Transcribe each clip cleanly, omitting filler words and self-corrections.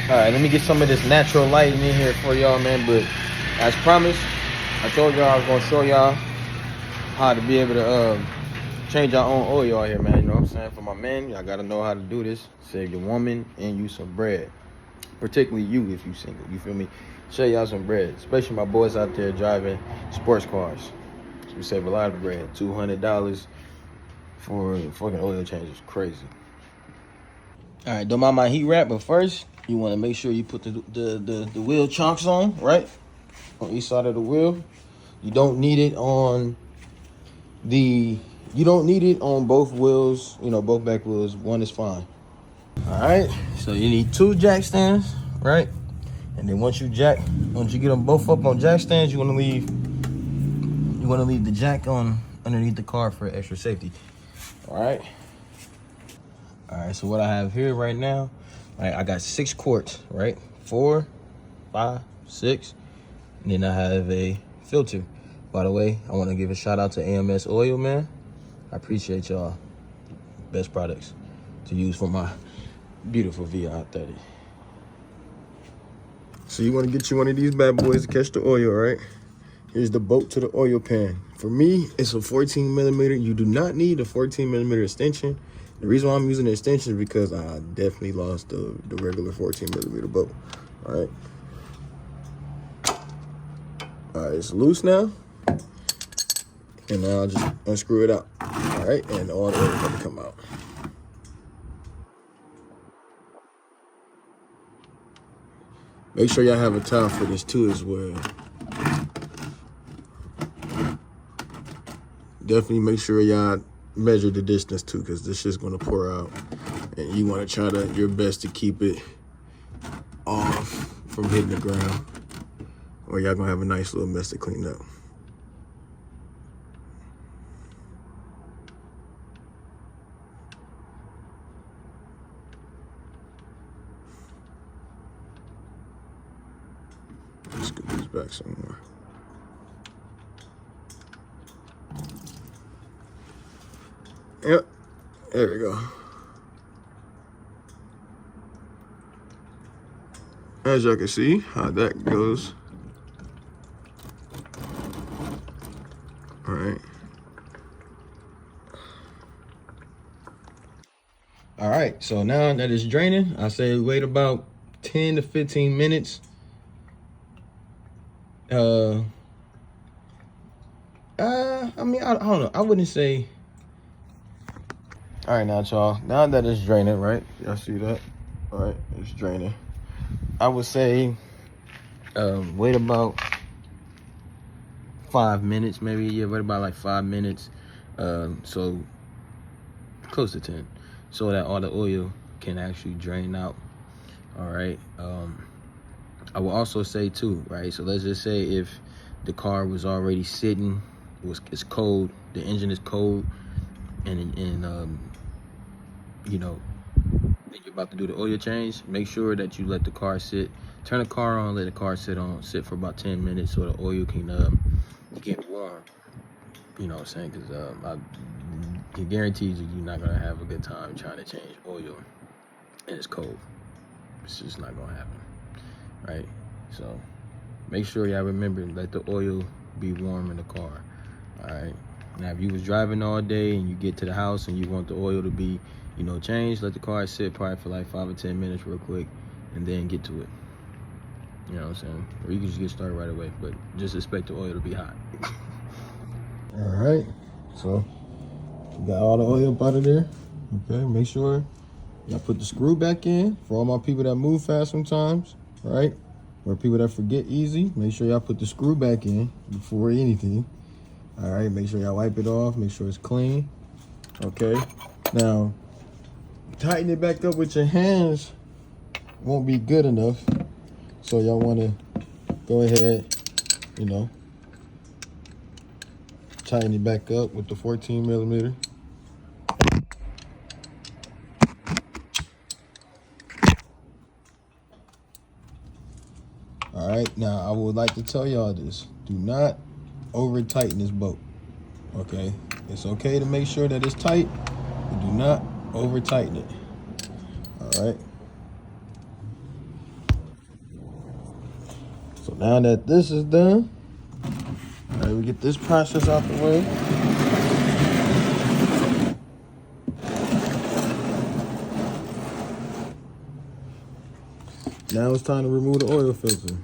All right, let me get some of this natural lighting in here for y'all, man. But as promised, I told y'all I was gonna show y'all how to be able to change our own oil out here, man. You know what I'm saying? For my men, y'all gotta know how to do this. Save your woman and you some bread. Particularly you if you single. You feel me? Show y'all some bread. Especially my boys out there driving sports cars. So we save a lot of bread. $200 for fucking oil change is crazy. All right, don't mind my heat wrap, but first you want to make sure you put the wheel chunks on, right? On each side of the wheel. You don't need it on both wheels, you know, both back wheels. One is fine. All right, so you need 2 jack stands, right? And then once you get them both up on jack stands, you want to leave the jack on underneath the car for extra safety. All right, so what I have here right now, right, I got 6 quarts, right? 4, 5, 6, and then I have a filter. By the way, I want to give a shout out to AMS Oil, man. I appreciate y'all. Best products to use for my beautiful VI30. So you want to get you one of these bad boys to catch the oil, right? Here's the bolt to the oil pan. For me, it's a 14 millimeter. You do not need a 14 millimeter extension. The reason why I'm using the extension is because I definitely lost the regular 14 millimeter bolt. All right. All right, it's loose now. And now I'll just unscrew it out. All right, and all the oil is going to come out. Make sure y'all have a towel for this too as well. Definitely make sure y'all measure the distance too, because this shit's gonna pour out. And you wanna try your best to keep it off from hitting the ground, or y'all gonna have a nice little mess to clean up. Let's get this back somewhere. Yep, there we go. As y'all can see how that goes. All right. All right, so now that it's draining, I say wait about 10 to 15 minutes. I mean, I don't know. I wouldn't say. All right, now, y'all. Now that it's draining, right? Y'all see that? All right, it's draining. I would say wait about 5 minutes, maybe. Yeah, wait about like 5 minutes. So close to 10, so that all the oil can actually drain out. All right. I will also say too, right? So let's just say if the car was already sitting, it's cold, the engine is cold, and you know, you're about to do the oil change, make sure that you let the car sit. Turn the car on, let the car sit for about 10 minutes so the oil can get warm. You know what I'm saying? Because I can guarantee you you're not gonna have a good time trying to change oil and it's cold. It's just not gonna happen, right? So make sure y'all remember, let the oil be warm in the car. All right. Now, if you was driving all day and you get to the house and you want the oil to be, you know, changed, let the car sit probably for like 5 or 10 minutes real quick and then get to it. You know what I'm saying? Or you can just get started right away, but just expect the oil to be hot. All right, so we got all the oil up out of there. Okay, make sure y'all put the screw back in. For all my people that move fast sometimes, right? Or people that forget easy, make sure y'all put the screw back in before anything. All right, make sure y'all wipe it off, make sure it's clean. Okay, now tighten it back up with your hands won't be good enough. So y'all wanna go ahead, you know, tighten it back up with the 14 millimeter. All right, now I would like to tell y'all this. Do not over tighten this bolt, okay? It's okay to make sure that it's tight, but do not over tighten it, all right? So now that this is done, all right, we get this process out the way. Now it's time to remove the oil filter.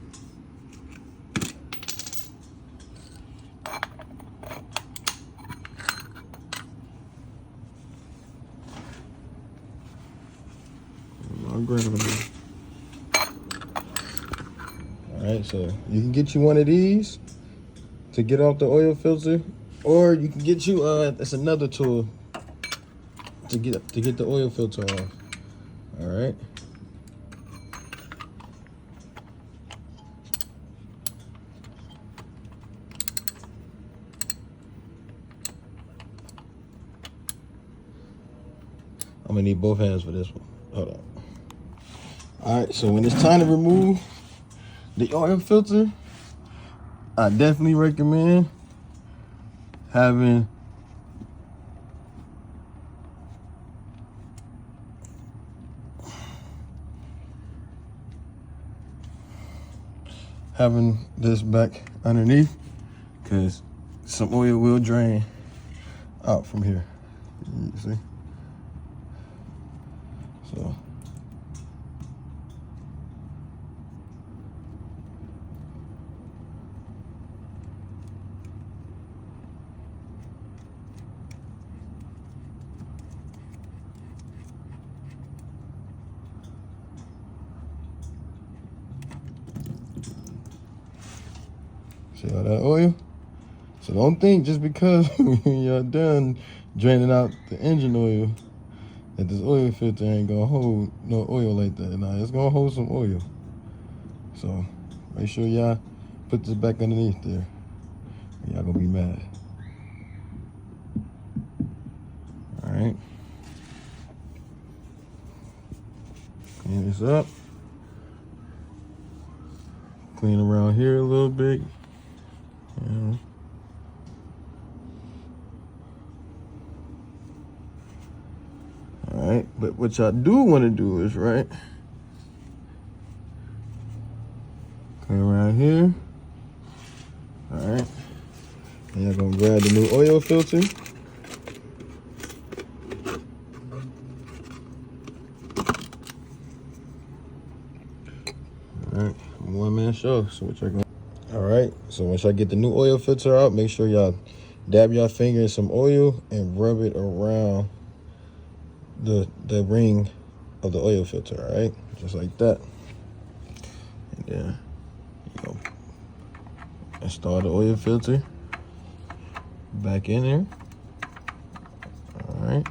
Alright, so you can get you one of these to get off the oil filter, or you can get you it's another tool to get the oil filter off. Alright. I'm gonna need both hands for this one. Hold on. Alright, so when it's time to remove the oil filter, I definitely recommend having this back underneath, because some oil will drain out from here. You see? So see all that oil? So don't think just because you're done draining out the engine oil that this oil filter ain't gonna hold no oil like that. Nah, it's gonna hold some oil. So make sure y'all put this back underneath there. Y'all gonna be mad. All right. Clean this up. Clean around here a little bit. Yeah. All right, but what y'all do want to do is, right, clean around here. All right, and y'all gonna grab the new oil filter. All right, one man show. So what y'all gonna? All right, so once y'all get the new oil filter out, make sure y'all dab your finger in some oil and rub it around the ring of the oil filter, all right? Just like that. And then you go install the oil filter back in there. All right.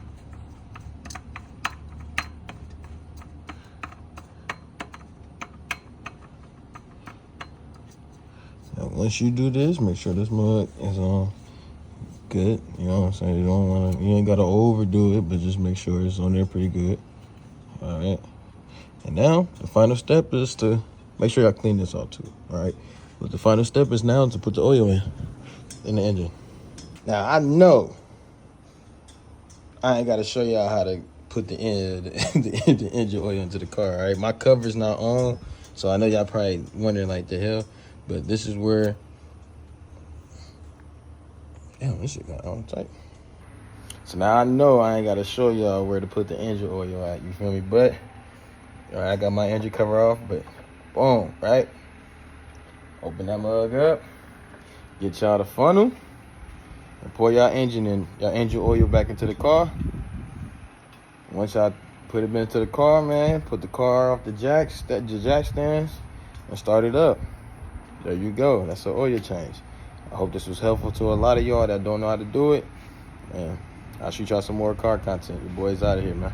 Now once you do this, make sure this mug is on good. You know what I'm saying? You ain't gotta overdo it, but just make sure it's on there pretty good. All right. And now the final step is to make sure y'all clean this out too. All right. But the final step is now to put the oil in the engine. Now I know I ain't gotta show y'all how to put the engine oil into the car. All right. My cover's not on, so I know y'all probably wondering like the hell, but this is where. Damn, this shit got on tight. So now I know I ain't gotta show y'all where to put the engine oil at, you feel me? But, all right, I got my engine cover off, but boom, right? Open that mug up, get y'all the funnel, and pour y'all engine oil back into the car. Once y'all put it into the car, man, put the car off the jack stands, and start it up. There you go, that's an oil change. I hope this was helpful to a lot of y'all that don't know how to do it. And I'll shoot y'all some more car content. Your boy's out of here, man.